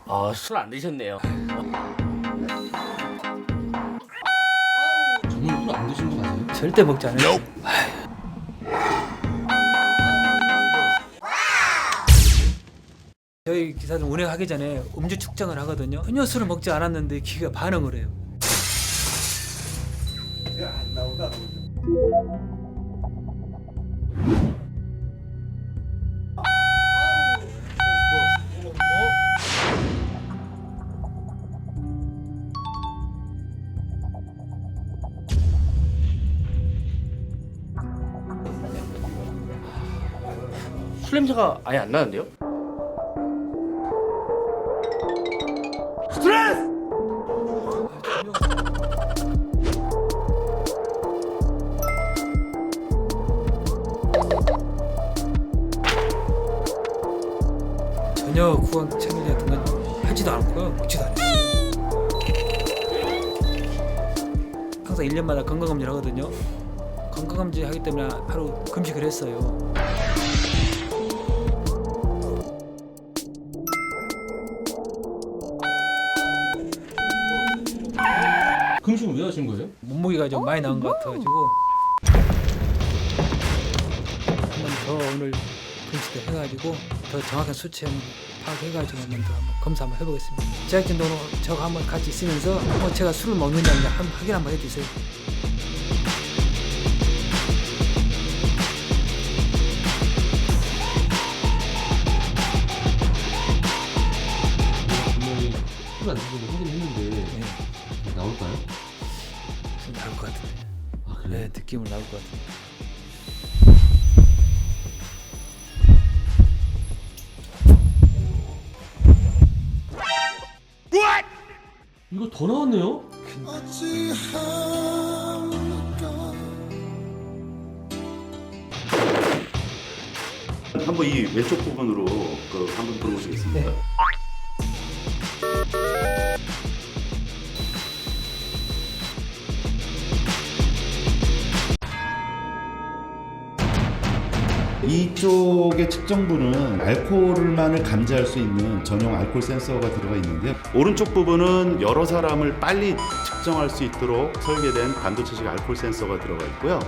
아, 술 안 드셨네요. 정말 술 안 드신 거 맞아요? 절대 먹지 않아요. 저희 기사들 운행하기 전에 음주 측정을 하거든요. 전혀 술을 먹지 않았는데 기가 반응을 해요. 안 나오다. 술 냄새가 아예 안 나는데요? 전혀 구강 체질 같은 건 하지도 않고요. 먹지도 않아요. 항상 1년마다 건강검진을 하거든요. 건강검진 하기 때문에 하루 금식을 했어요. 금식은 왜 하신 거예요? 몸무게가 좀 많이 나온 것 같아가지고 한 번 더 오늘 금식도 해가지고 더 정확한 수치 한번 파악해가지고 한번 더 검사 한번 해보겠습니다. 제작진도 오늘 저하고 한번 같이 있으면서 한번 제가 술을 먹느냐 한번 확인 한번 해주세요. 분명히 술 안 드신 거 확인했는데 네, 나올까요? 좀 나올 것 같은데. 아 그래요? 네, 느낌을 나올 것 같은데. 이거 더 나왔네요? 한번 이 왼쪽 부분으로 한번 들어보시겠습니까? 이쪽의 측정부는 알코올만을 감지할 수 있는 전용 알코올 센서가 들어가 있는데요. 오른쪽 부분은 여러 사람을 빨리 측정할 수 있도록 설계된 반도체식 알코올 센서가 들어가 있고요.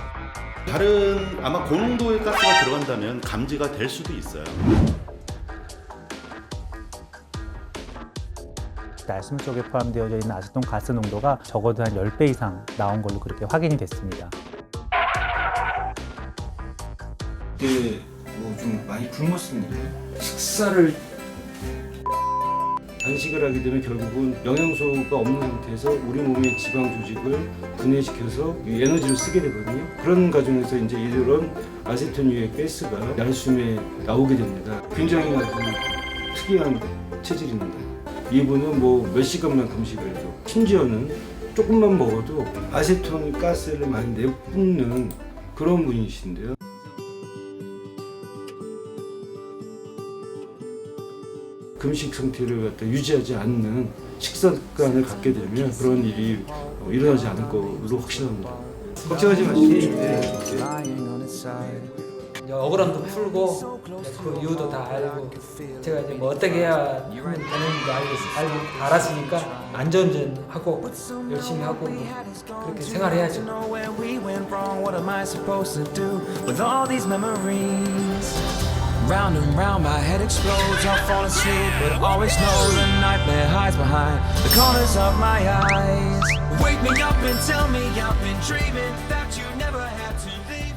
다른 아마 고농도의 가스가 들어간다면 감지가 될 수도 있어요. 알스무 쪽에 포함되어 있는 아세톤 가스 농도가 적어도 한 10배 이상 나온 걸로 그렇게 확인이 됐습니다. 그때 좀 많이 굶었습니다. 식사를 단식을 하게 되면 결국은 영양소가 없는 상태에서 우리 몸의 지방 조직을 분해시켜서 이 에너지를 쓰게 되거든요. 그런 과정에서 이제 이런 아세톤유의 가스가 날숨에 나오게 됩니다. 굉장히 아주 특이한 체질입니다. 이분은 뭐 몇 시간만 금식을 해도 심지어는 조금만 먹어도 아세톤 가스를 많이 내뿜는 그런 분이신데요. 금식 상태를 갖다 유지하지 않는 식습관을 갖게 되면 그런 일이 일어나지 않을 것으로 확신합니다. 걱정하지 마시고 이제 억울함도 풀고 그 이유도 다 알고 제가 이제 뭐 어떻게 해야 하면 되는지도 알고 다 알았으니까 안전운전하고 열심히 하고 뭐 그렇게 생활해야죠. Round and round my head explodes, I'll fall asleep, but always know the nightmare hides behind the corners of my eyes. Wake me up and tell me I've been dreaming that you never had to leave.